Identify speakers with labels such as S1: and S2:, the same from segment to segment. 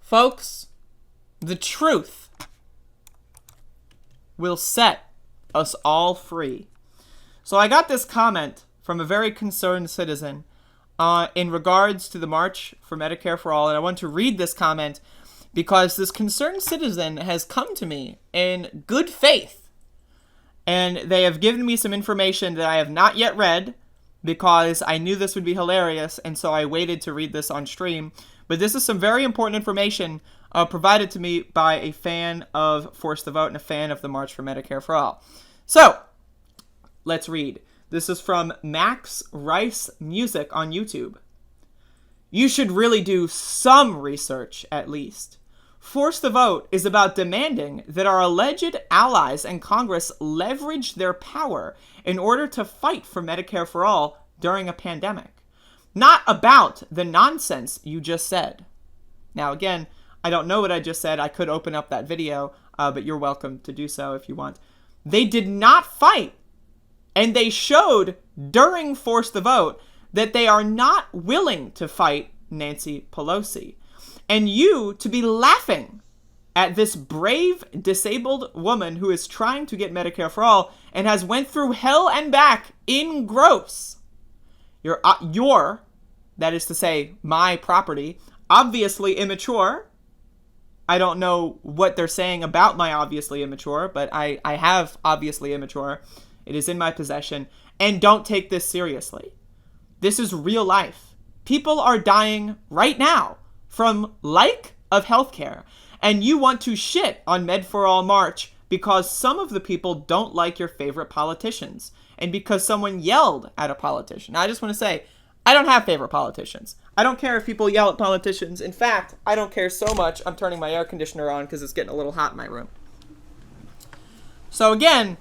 S1: Folks, the truth will set us all free. So I got this comment from a very concerned citizen in regards to the March for Medicare for All, and I want to read this comment because this concerned citizen has come to me in good faith, and they have given me some information that I have not yet read because I knew this would be hilarious, and so I waited to read this on stream. But this is some very important information provided to me by a fan of Force the Vote and a fan of the March for Medicare for All. So, let's read. This is from Max Rice Music on YouTube. You should really do some research, at least. Force the Vote is about demanding that our alleged allies in Congress leverage their power in order to fight for Medicare for All during a pandemic. Not about the nonsense you just said. Now, again, I don't know what I just said. I could open up that video, but you're welcome to do so if you want. They did not fight. And they showed during Force the Vote that they are not willing to fight Nancy Pelosi. And you to be laughing at this brave disabled woman who is trying to get Medicare for All and has went through hell and back in gross. Your, that is to say, my property, obviously immature. I don't know what they're saying about my obviously immature, but I have obviously immature. It is in my possession. And don't take this seriously. This is real life. People are dying right now from lack of healthcare. And you want to shit on Med for All March because some of the people don't like your favorite politicians. And because someone yelled at a politician. Now, I just want to say, I don't have favorite politicians. I don't care if people yell at politicians. In fact, I don't care so much. I'm turning my air conditioner on because it's getting a little hot in my room. So again,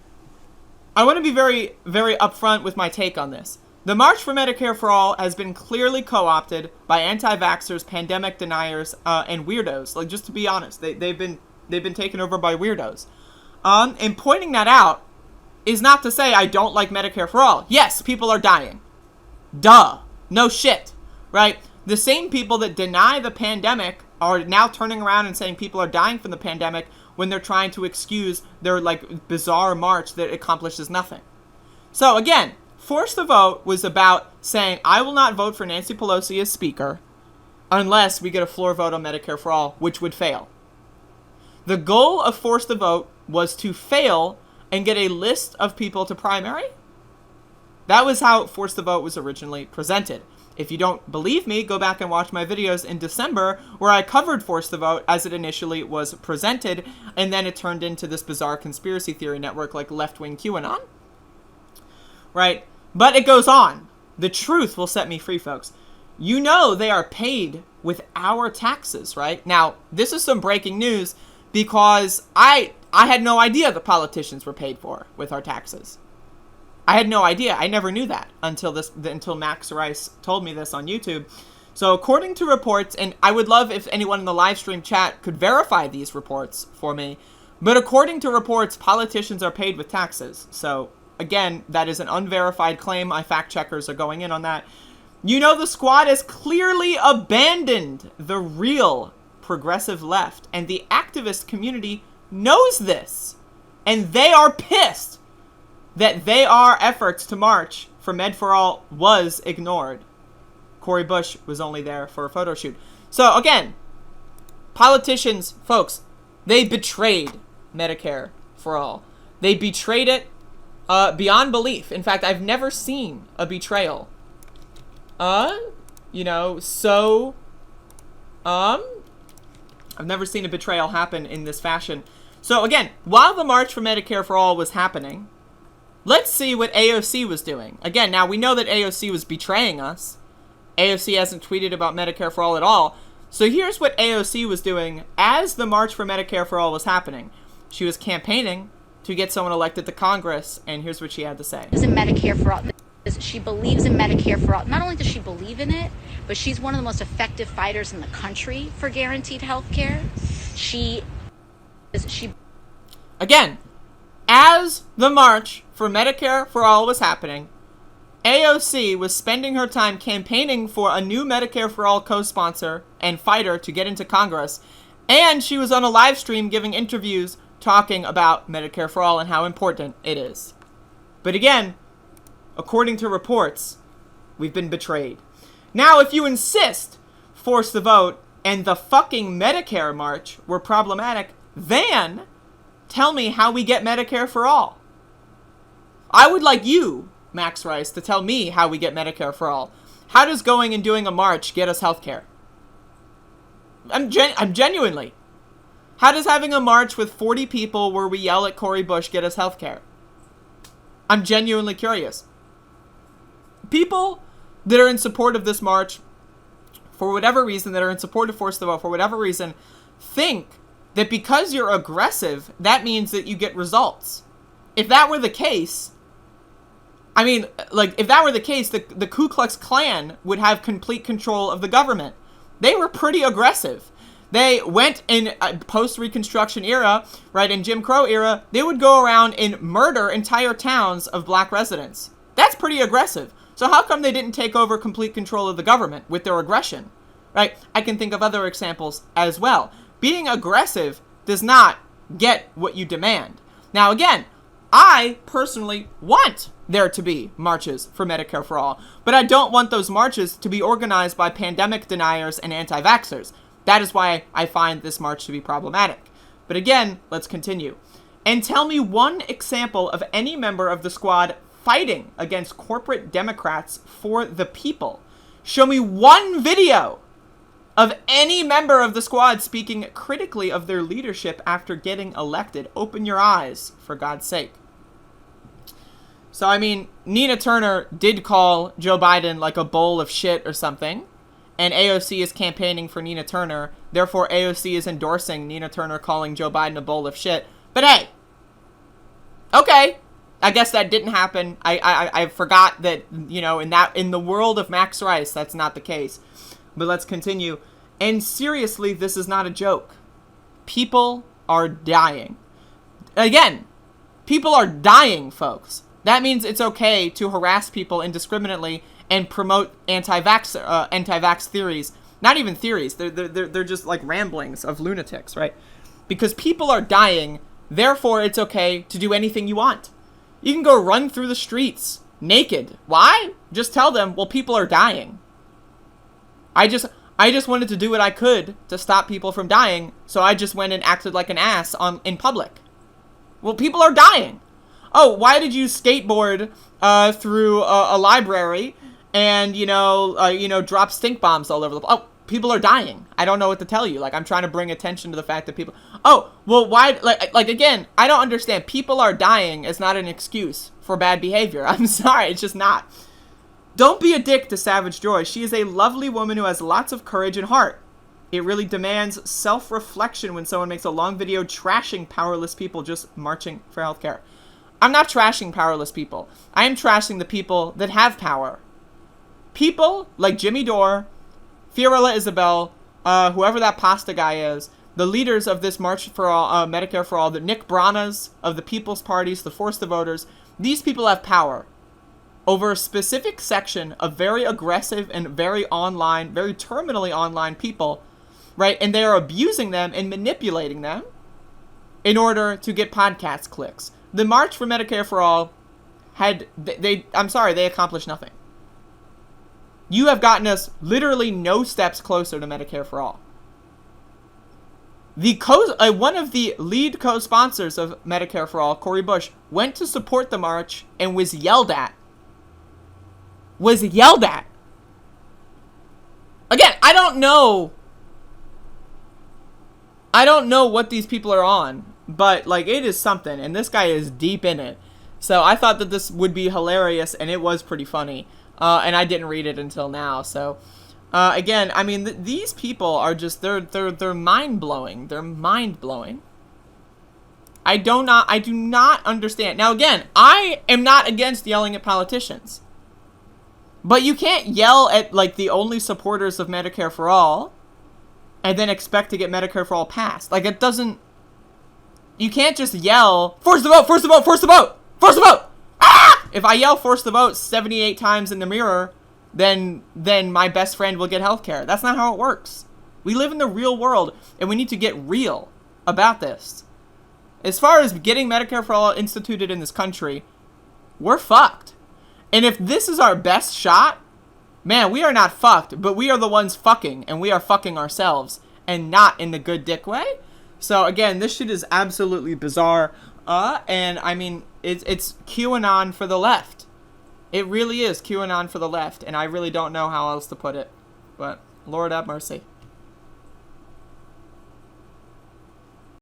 S1: I want to be very, very upfront with my take on this. The March for Medicare for All has been clearly co-opted by anti-vaxxers, pandemic deniers, and weirdos. Like, just to be honest, they've been taken over by weirdos. And pointing that out is not to say I don't like Medicare for All. Yes, people are dying. Duh. No shit. Right? The same people that deny the pandemic are now turning around and saying people are dying from the pandemic when they're trying to excuse their, like, bizarre march that accomplishes nothing. So, again, Force the Vote was about saying, I will not vote for Nancy Pelosi as speaker unless we get a floor vote on Medicare for All, which would fail. The goal of Force the Vote was to fail and get a list of people to primary. That was how Force the Vote was originally presented. If you don't believe me, go back and watch my videos in December where I covered Force the Vote as it initially was presented, and then it turned into this bizarre conspiracy theory network like left-wing QAnon. Right? But it goes on. The truth will set me free, folks. You know they are paid with our taxes, right? Now, this is some breaking news because I had no idea the politicians were paid for with our taxes. I had no idea. I never knew that until Max Rice told me this on YouTube. So according to reports, and I would love if anyone in the live stream chat could verify these reports for me, but according to reports, politicians are paid with taxes. So again, that is an unverified claim. My fact checkers are going in on that. You know, the squad has clearly abandoned the real progressive left, and the activist community knows this, and they are pissed that our efforts to march for Med for All was ignored. Cori Bush was only there for a photo shoot. So again, politicians, folks, they betrayed Medicare for All. They betrayed it beyond belief. In fact, I've never seen a betrayal. I've never seen a betrayal happen in this fashion. So again, while the March for Medicare for All was happening, let's see what AOC was doing. Again, now we know that AOC was betraying us. AOC hasn't tweeted about Medicare for All at all. So here's what AOC was doing as the March for Medicare for All was happening. She was campaigning to get someone elected to Congress, and here's what she had to say.
S2: Medicare for All. She believes in Medicare for All. Not only does she believe in it, but she's one of the most effective fighters in the country for guaranteed health care. Again,
S1: as the March for Medicare for All was happening, AOC was spending her time campaigning for a new Medicare for All co-sponsor and fighter to get into Congress, and she was on a live stream giving interviews talking about Medicare for All and how important it is. But again, according to reports, we've been betrayed. Now, if you insist force the vote and the fucking Medicare march were problematic, then tell me how we get Medicare for All. I would like you, Max Rice, to tell me how we get Medicare for All. How does going and doing a march get us healthcare? I'm genuinely. How does having a march with 40 people where we yell at Cori Bush get us healthcare? I'm genuinely curious. People that are in support of this march, for whatever reason, that are in support of force the vote, for whatever reason, think that because you're aggressive, that means that you get results. If that were the case, I mean, like, if that were the case, the Ku Klux Klan would have complete control of the government. They were pretty aggressive. They went in post-Reconstruction era, right, in Jim Crow era, they would go around and murder entire towns of black residents. That's pretty aggressive. So how come they didn't take over complete control of the government with their aggression, right? I can think of other examples as well. Being aggressive does not get what you demand. Now, again, I personally want there to be marches for Medicare for All, but I don't want those marches to be organized by pandemic deniers and anti-vaxxers. That is why I find this march to be problematic. But again, let's continue. And tell me one example of any member of the squad fighting against corporate Democrats for the people. Show me one video of any member of the squad speaking critically of their leadership after getting elected. Open your eyes, for God's sake. So, I mean, Nina Turner did call Joe Biden like a bowl of shit or something. And AOC is campaigning for Nina Turner. Therefore, AOC is endorsing Nina Turner calling Joe Biden a bowl of shit. But hey, okay, I guess that didn't happen. I forgot that, you know, in the world of Max Rice, that's not the case. But let's continue. And seriously, this is not a joke. People are dying. Again, people are dying, folks. That means it's okay to harass people indiscriminately and promote anti-vax theories. Not even theories. They're just like ramblings of lunatics, right? Because people are dying, therefore it's okay to do anything you want. You can go run through the streets naked. Why? Just tell them, well, people are dying. I just wanted to do what I could to stop people from dying, so I just went and acted like an ass in public. Well, people are dying. Oh, why did you skateboard through a library and, drop stink bombs all over the place? Oh, people are dying. I don't know what to tell you. Like, I'm trying to bring attention to the fact that people... Oh, well, why... Like again, I don't understand. People are dying is not an excuse for bad behavior. I'm sorry, it's just not. Don't be a dick to Savage Joy. She is a lovely woman who has lots of courage and heart. It really demands self-reflection when someone makes a long video trashing powerless people just marching for healthcare. I'm not trashing powerless people. I am trashing the people that have power. People like Jimmy Dore, Fiorella Isabel, whoever that pasta guy is, the leaders of this March for All, Medicare for All, the Nick Branas of the People's Parties, the Force the Voters, these people have power over a specific section of very aggressive and very online, very terminally online people, right? And they are abusing them and manipulating them in order to get podcast clicks. The March for Medicare for All they accomplished nothing. You have gotten us literally no steps closer to Medicare for All. One of the lead co-sponsors of Medicare for All, Cori Bush, went to support the march and was yelled at. Again, I don't know what these people are on, but like it is something, and this guy is deep in it. So I thought that this would be hilarious, and it was pretty funny. And I didn't read it until now. So again, I mean, these people are just they're mind blowing. They're mind blowing. I do not understand. Now again, I am not against yelling at politicians. But you can't yell at, like, the only supporters of Medicare for All and then expect to get Medicare for All passed. Like, it doesn't... You can't just yell, force the vote, force the vote, force the vote, force the vote! Ah! If I yell force the vote 78 times in the mirror, then my best friend will get healthcare. That's not how it works. We live in the real world, and we need to get real about this. As far as getting Medicare for All instituted in this country, we're fucked. And if this is our best shot, man, we are not fucked, but we are the ones fucking, and we are fucking ourselves, and not in the good dick way. So again, this shit is absolutely bizarre. And I mean, it's QAnon for the left. It really is QAnon for the left, and I really don't know how else to put it. But Lord have mercy.